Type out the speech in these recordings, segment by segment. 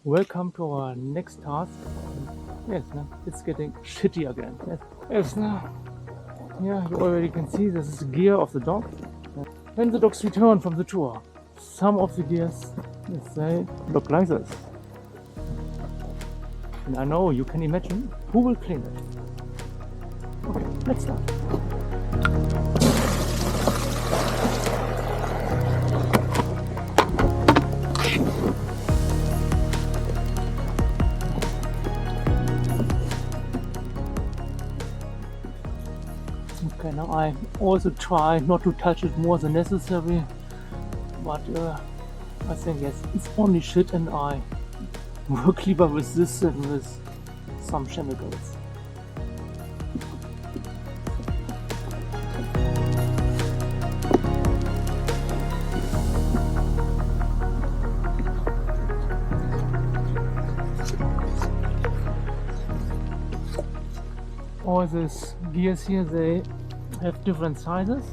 Welcome to our next task. Yes, no, it's getting shitty again. Yes, no. Yeah, you already can see this is the gear of the dog. When the dogs return from the tour, some of the gears, let's say, look like this. And I know you can imagine who will clean it. Okay, let's start. Okay, now I also try not to touch it more than necessary, but I think yes, it's only shit and I work lieber with this than with some chemicals. All these gears here, they have different sizes,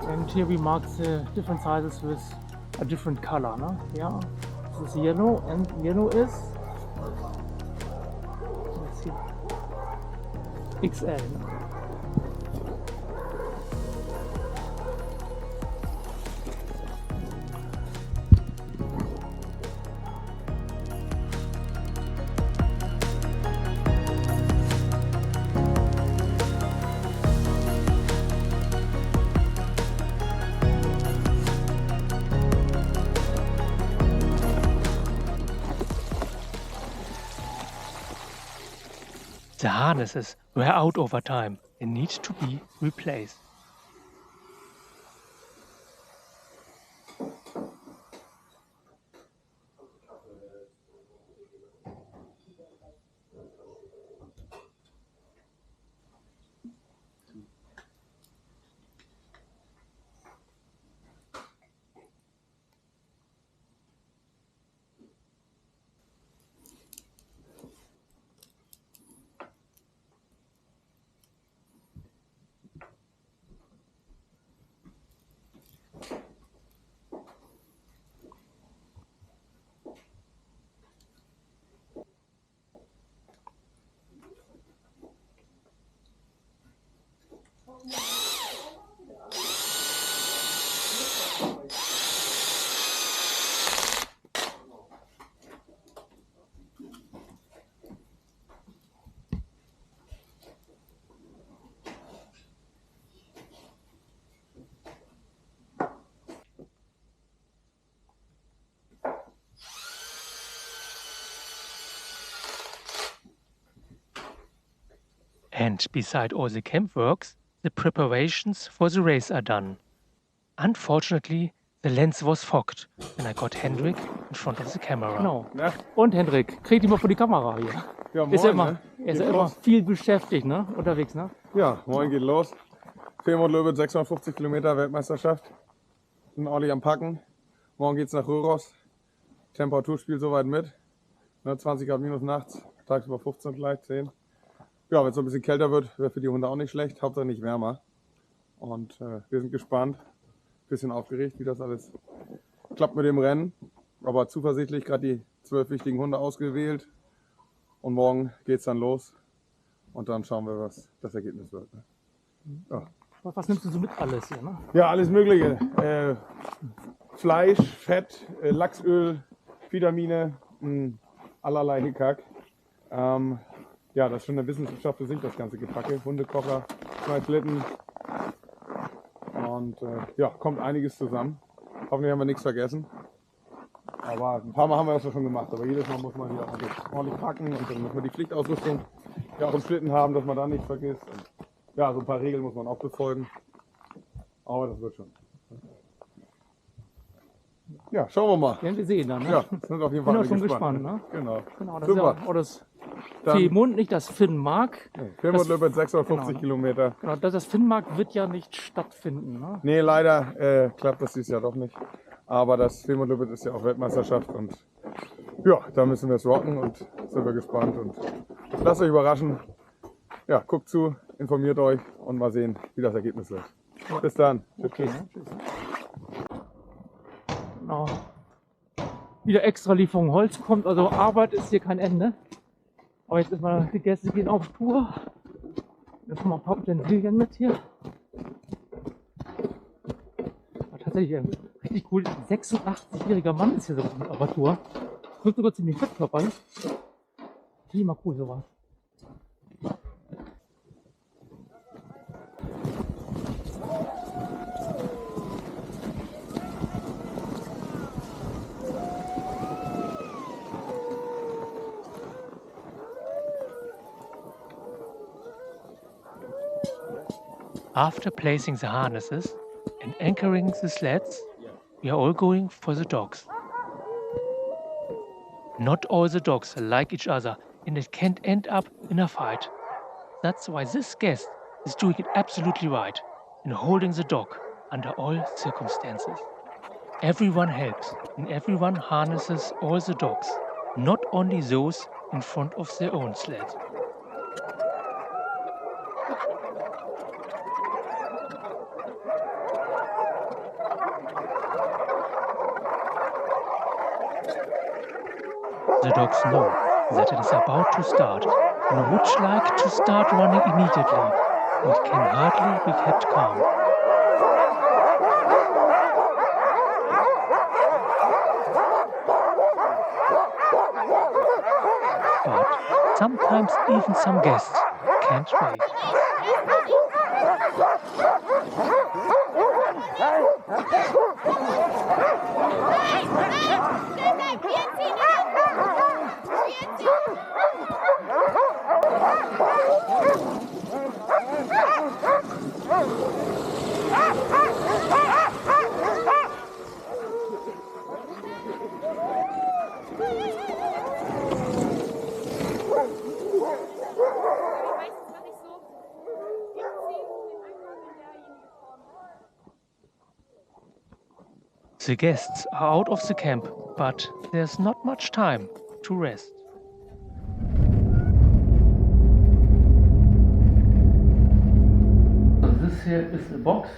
and here we mark the different sizes with a different color. No? Yeah, this is yellow, and yellow is, let's see, XL. No? The harnesses wear out over time and need to be replaced. And beside all the camp works, the preparations for the race are done. Unfortunately, the lens was fogged and I got Hendrik in front of the camera. Genau. Ja. Und Hendrik, krieg dich mal vor die Kamera hier. Ja, moin, ist ja immer, ne? ist ja immer viel beschäftigt, ne? Unterwegs, ne? Ja, morgen geht los. Femundløpet, 650 Kilometer Weltmeisterschaft. Sind ordentlich am Packen. Morgen geht's nach Röros. Temperatur spielt soweit mit. 20 Grad minus nachts, tagsüber 15 gleich, 10. Ja, wenn es so ein bisschen kälter wird, wäre für die Hunde auch nicht schlecht. Hauptsache nicht wärmer. Und wir sind gespannt. Bisschen aufgeregt, wie das alles klappt mit dem Rennen. Aber zuversichtlich, gerade die 12 wichtigen Hunde ausgewählt. Und morgen geht's dann los. Und dann schauen wir, was das Ergebnis wird. Ja. Was nimmst du so mit alles hier, ne? Ja, alles Mögliche. Fleisch, Fett, Lachsöl, Vitamine, allerlei Hickhack. Ja, das ist schon eine Wissenschaft für sich, das ganze Gepacke. Hundekocher, 2 Schlitten. Und ja, kommt einiges zusammen. Hoffentlich haben wir nichts vergessen. Aber ein paar Mal haben wir das ja schon gemacht. Aber jedes Mal muss man hier ordentlich packen. Und dann muss man die Pflichtausrüstung ja auch im Schlitten haben, dass man da nichts vergisst. Und ja, so ein paar Regeln muss man auch befolgen. Aber das wird schon. Ja, schauen wir mal. Werden wir sehen dann, ne? Ja, sind auf jeden Fall bin auch schon gespannt, ne? Genau. Genau, das Super. ist ja auch das Femund, nicht das Finnmark. Femundløpet 650 genau. Kilometer. Genau, das Finnmark wird ja nicht stattfinden, ne? Nee, leider klappt das dieses Jahr doch nicht. Aber das Femundløpet ist ja auch Weltmeisterschaft und ja, da müssen wir es rocken und sind wir gespannt und lasst euch überraschen. Ja, guckt zu, informiert euch und mal sehen, wie das Ergebnis wird. Bis dann. Okay, tschüss. Genau. wieder extra Lieferung Holz kommt. Also Arbeit ist hier kein Ende. Aber jetzt ist mal, die Gäste gehen auf Tour. Jetzt mal ein paar Utensilien mit hier. Aber tatsächlich richtig cool. Ein 86-jähriger Mann ist hier so auf der Tour. Wirkt sogar ziemlich fit körperlich. Finde ich mal cool sowas. After placing the harnesses and anchoring the sleds, we are all going for the dogs. Not all the dogs like each other and it can't end up in a fight. That's why this guest is doing it absolutely right in holding the dog under all circumstances. Everyone helps and everyone harnesses all the dogs, not only those in front of their own sled. The dogs know that it is about to start and would like to start running immediately and can hardly be kept calm. But sometimes even some guests can't wait. The guests are out of the camp, but there's not much time to rest. This here is the box.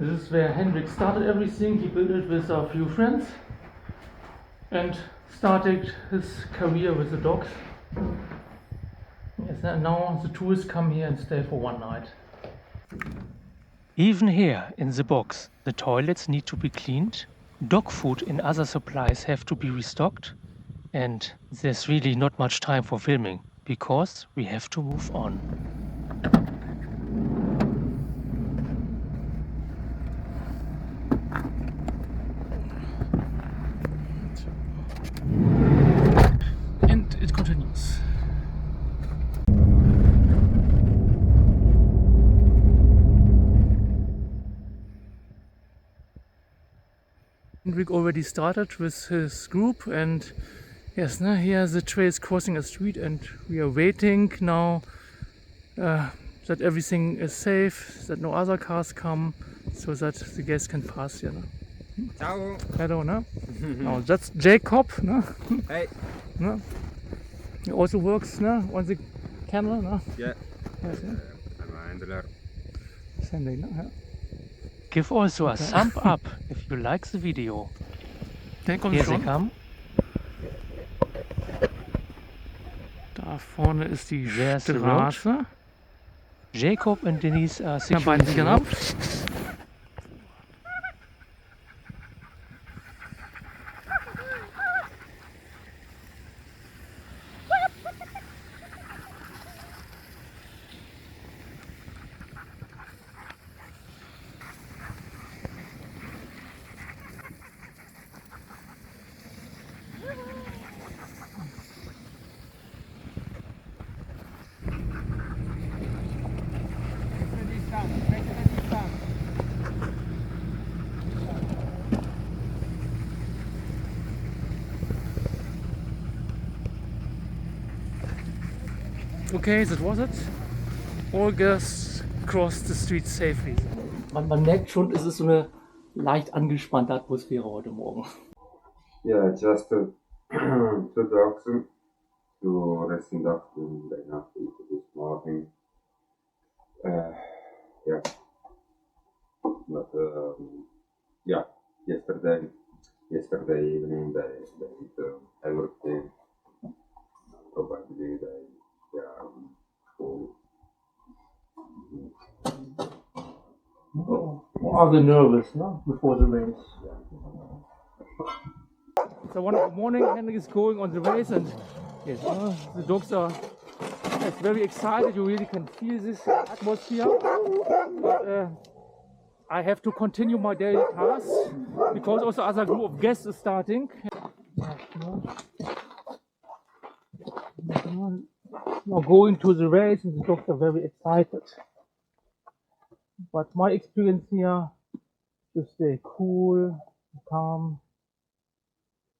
This is where Hendrik started everything. He built it with a few friends and started his career with the dogs. Yes, and now the tourists come here and stay for one night. Even here in the box, the toilets need to be cleaned, dog food and other supplies have to be restocked, and there's really not much time for filming because we have to move on. And it continues. Hendrik already started with his group, and yes, here the trail is crossing a street and we are waiting now that everything is safe, that no other cars come, so that the guests can pass here. Ciao. Hello, no? Oh, that's Jacob, no? Hey. No? He also works on the kennel, no? Yeah. Yes, I'm a handler. Sandy, no? Yeah. Give also a thumb up if you like the video. Der kommt Here they schon. come. Da vorne ist die There's the Straße. Jacob and Denise are Da beiden securing sich the ab. road. Okay, that was it. All guests crossed the street safely. Man merkt schon, es ist so eine leicht angespannte Atmosphäre heute Morgen. Yeah, just two dogs to resting dogs and they have to this morning. Yeah, but yeah, yesterday yesterday evening they eat everything. Probably they are full. Are they nervous, no? Before the race? So 1 in the morning, Hendrik is going on the race, and yes, the dogs are very excited. You really can feel this atmosphere. But I have to continue my daily tasks because also other group of guests is starting. Now going to the race, and the dogs are very excited. But my experience here, to stay cool, calm,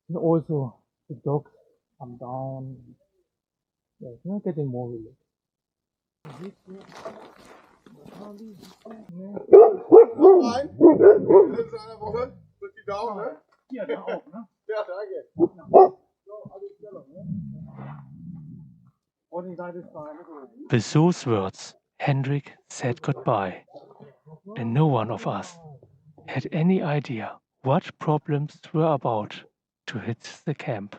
and also the dogs come down. Yes, not getting more relaxed. Rein. Wir sind zu einer Woche. Drück die Daumen, ne? Ja, da auch, ne? Ja, danke. So, alles klar, ne? With those words, Hendrik said goodbye, and no one of us had any idea what problems were about to hit the camp.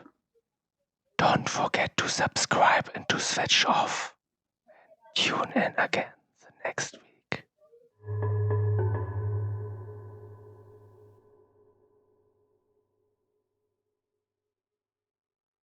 Don't forget to subscribe and to switch off. Tune in again the next week.